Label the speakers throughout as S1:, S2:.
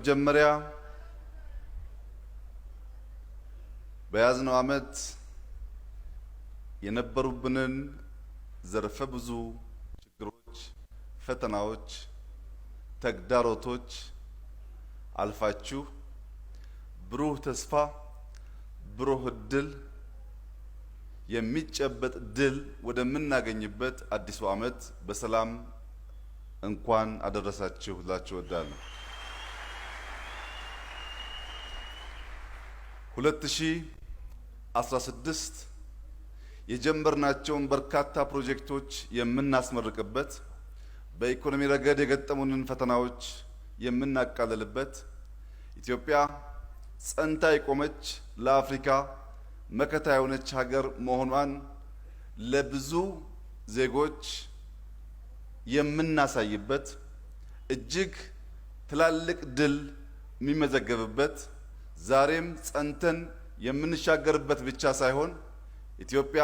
S1: በመጀመሪያ በያዝነው ዓመት የነበሩብንን ዘርፈ ብዙ ችግሮች፣ ፈተናዎች፣ ተግዳሮቶች አልፋችሁ ብሩህ ተስፋ፣ ብሩህ እድል፣ የሚጨበጥ ድል ወደምናገኝበት አዲሱ ዓመት በሰላም እንኳን አደረሳችሁ ላችሁ እወዳለሁ። 2016 የጀመርናቸውን በርካታ ፕሮጀክቶች የምናስመርቅበት፣ በኢኮኖሚ ረገድ የገጠሙንን ፈተናዎች የምናቃልልበት፣ ኢትዮጵያ ጸንታ የቆመች ለአፍሪካ መከታ የሆነች ሀገር መሆኗን ለብዙ ዜጎች የምናሳይበት፣ እጅግ ትላልቅ ድል የሚመዘገብበት፣ ዛሬም ጸንተን የምንሻገርበት ብቻ ሳይሆን ኢትዮጵያ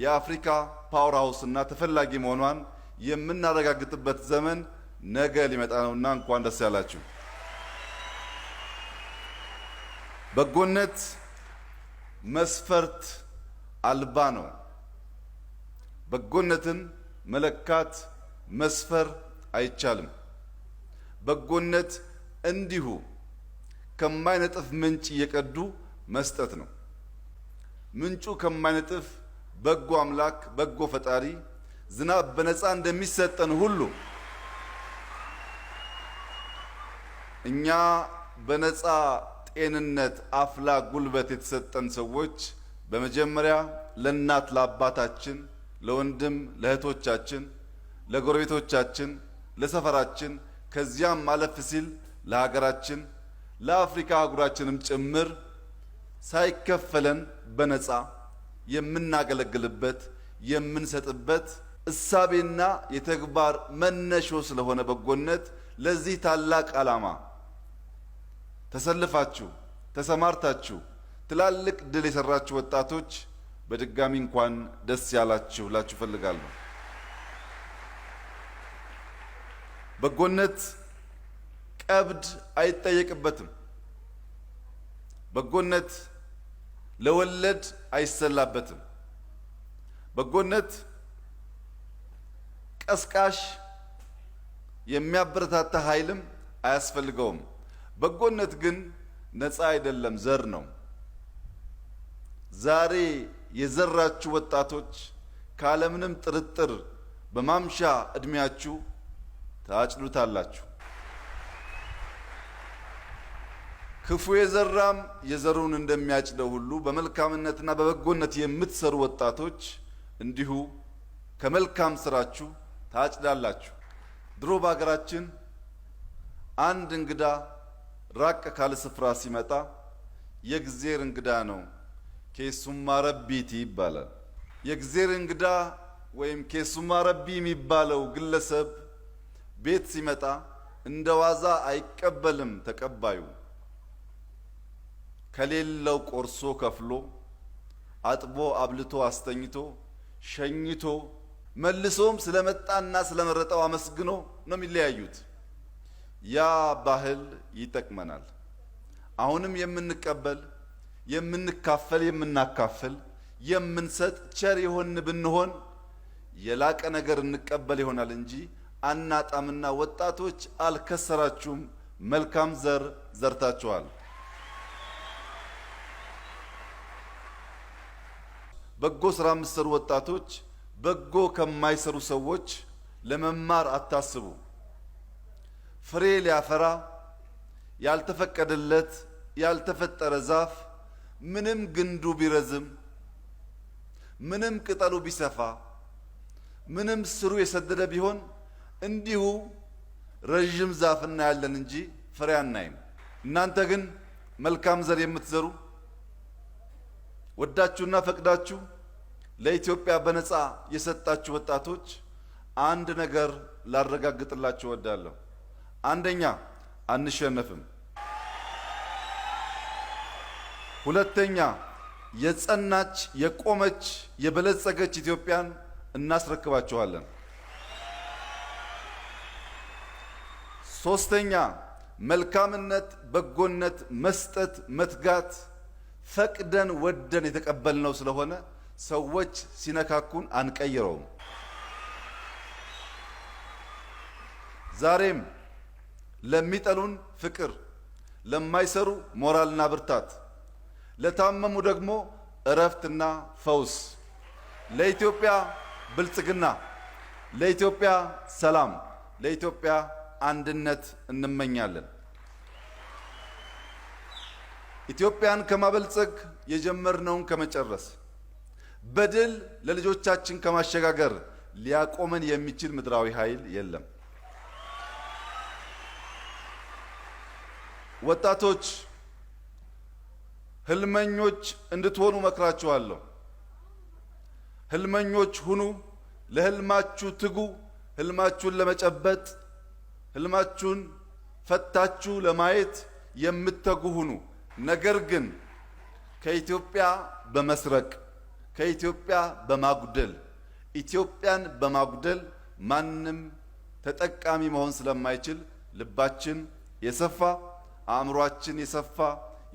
S1: የአፍሪካ ፓወር ሃውስ እና ተፈላጊ መሆኗን የምናረጋግጥበት ዘመን ነገ ሊመጣ ነውና እንኳን ደስ ያላችሁ። በጎነት መስፈርት አልባ ነው። በጎነትን መለካት መስፈር አይቻልም። በጎነት እንዲሁ ከማይነጥፍ ምንጭ እየቀዱ መስጠት ነው። ምንጩ ከማይነጥፍ በጎ አምላክ፣ በጎ ፈጣሪ ዝናብ በነፃ እንደሚሰጠን ሁሉ እኛ በነፃ ጤንነት፣ አፍላ ጉልበት የተሰጠን ሰዎች በመጀመሪያ ለእናት ለአባታችን፣ ለወንድም ለእህቶቻችን፣ ለጎረቤቶቻችን፣ ለሰፈራችን ከዚያም ማለፍ ሲል ለሀገራችን፣ ለአፍሪካ አህጉራችንም ጭምር ሳይከፈለን በነፃ የምናገለግልበት የምንሰጥበት እሳቤና የተግባር መነሾ ስለሆነ በጎነት ለዚህ ታላቅ ዓላማ ተሰልፋችሁ ተሰማርታችሁ ትላልቅ ድል የሰራችሁ ወጣቶች በድጋሚ እንኳን ደስ ያላችሁ ላችሁ ፈልጋለሁ። በጎነት ቀብድ አይጠየቅበትም። በጎነት ለወለድ አይሰላበትም። በጎነት ቀስቃሽ የሚያበረታታ ኃይልም አያስፈልገውም። በጎነት ግን ነፃ አይደለም፣ ዘር ነው። ዛሬ የዘራችሁ ወጣቶች ካለምንም ጥርጥር በማምሻ እድሜያችሁ ታጭዱታላችሁ። ክፉ የዘራም የዘሩን እንደሚያጭደው ሁሉ በመልካምነትና በበጎነት የምትሰሩ ወጣቶች እንዲሁ ከመልካም ስራችሁ ታጭዳላችሁ። ድሮ በሀገራችን አንድ እንግዳ ራቅ ካለ ስፍራ ሲመጣ የእግዚአብሔር እንግዳ ነው ኬሱማ ረቢቲ ይባላል። የእግዚአብሔር እንግዳ ወይም ኬሱማ ረቢ የሚባለው ግለሰብ ቤት ሲመጣ እንደ ዋዛ አይቀበልም ተቀባዩ። ከሌለው ቆርሶ ከፍሎ አጥቦ አብልቶ አስተኝቶ ሸኝቶ መልሶም ስለመጣና ስለመረጠው አመስግኖ ነው የሚለያዩት። ያ ባህል ይጠቅመናል። አሁንም የምንቀበል የምንካፈል የምናካፍል የምንሰጥ ቸር የሆን ብንሆን የላቀ ነገር እንቀበል ይሆናል እንጂ አናጣምና ወጣቶች አልከሰራችሁም። መልካም ዘር ዘርታችኋል። በጎ ስራ የምትሰሩ ወጣቶች በጎ ከማይሰሩ ሰዎች ለመማር አታስቡ። ፍሬ ሊያፈራ ያልተፈቀደለት ያልተፈጠረ ዛፍ ምንም ግንዱ ቢረዝም ምንም ቅጠሉ ቢሰፋ ምንም ስሩ የሰደደ ቢሆን እንዲሁ ረጅም ዛፍ እናያለን እንጂ ፍሬ አናይም። እናንተ ግን መልካም ዘር የምትዘሩ ወዳችሁና ፈቅዳችሁ ለኢትዮጵያ በነፃ የሰጣችሁ ወጣቶች አንድ ነገር ላረጋግጥላችሁ እወዳለሁ። አንደኛ አንሸነፍም። ሁለተኛ የጸናች የቆመች የበለጸገች ኢትዮጵያን እናስረክባችኋለን። ሶስተኛ መልካምነት፣ በጎነት፣ መስጠት፣ መትጋት ፈቅደን ወደን የተቀበልነው ስለሆነ ሰዎች ሲነካኩን አንቀይረውም። ዛሬም ለሚጠሉን ፍቅር፣ ለማይሰሩ ሞራልና ብርታት፣ ለታመሙ ደግሞ እረፍትና ፈውስ፣ ለኢትዮጵያ ብልጽግና፣ ለኢትዮጵያ ሰላም፣ ለኢትዮጵያ አንድነት እንመኛለን። ኢትዮጵያን ከማበልጸግ የጀመርነውን ከመጨረስ በድል ለልጆቻችን ከማሸጋገር ሊያቆመን የሚችል ምድራዊ ኃይል የለም። ወጣቶች ህልመኞች እንድትሆኑ መክራችኋለሁ። ህልመኞች ሁኑ፣ ለህልማችሁ ትጉ። ህልማችሁን ለመጨበጥ ህልማችሁን ፈታችሁ ለማየት የምትተጉ ሁኑ። ነገር ግን ከኢትዮጵያ በመስረቅ ከኢትዮጵያ በማጉደል ኢትዮጵያን በማጉደል ማንም ተጠቃሚ መሆን ስለማይችል ልባችን የሰፋ አእምሯችን የሰፋ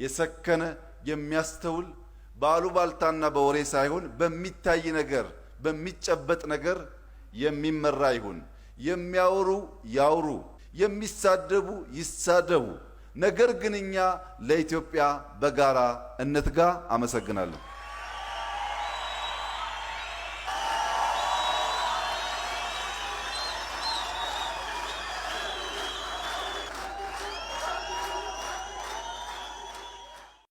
S1: የሰከነ የሚያስተውል በአሉባልታና በወሬ ሳይሆን በሚታይ ነገር በሚጨበጥ ነገር የሚመራ ይሁን። የሚያወሩ ያውሩ፣ የሚሳደቡ ይሳደቡ። ነገር ግን እኛ ለኢትዮጵያ በጋራ እንትጋ። አመሰግናለሁ።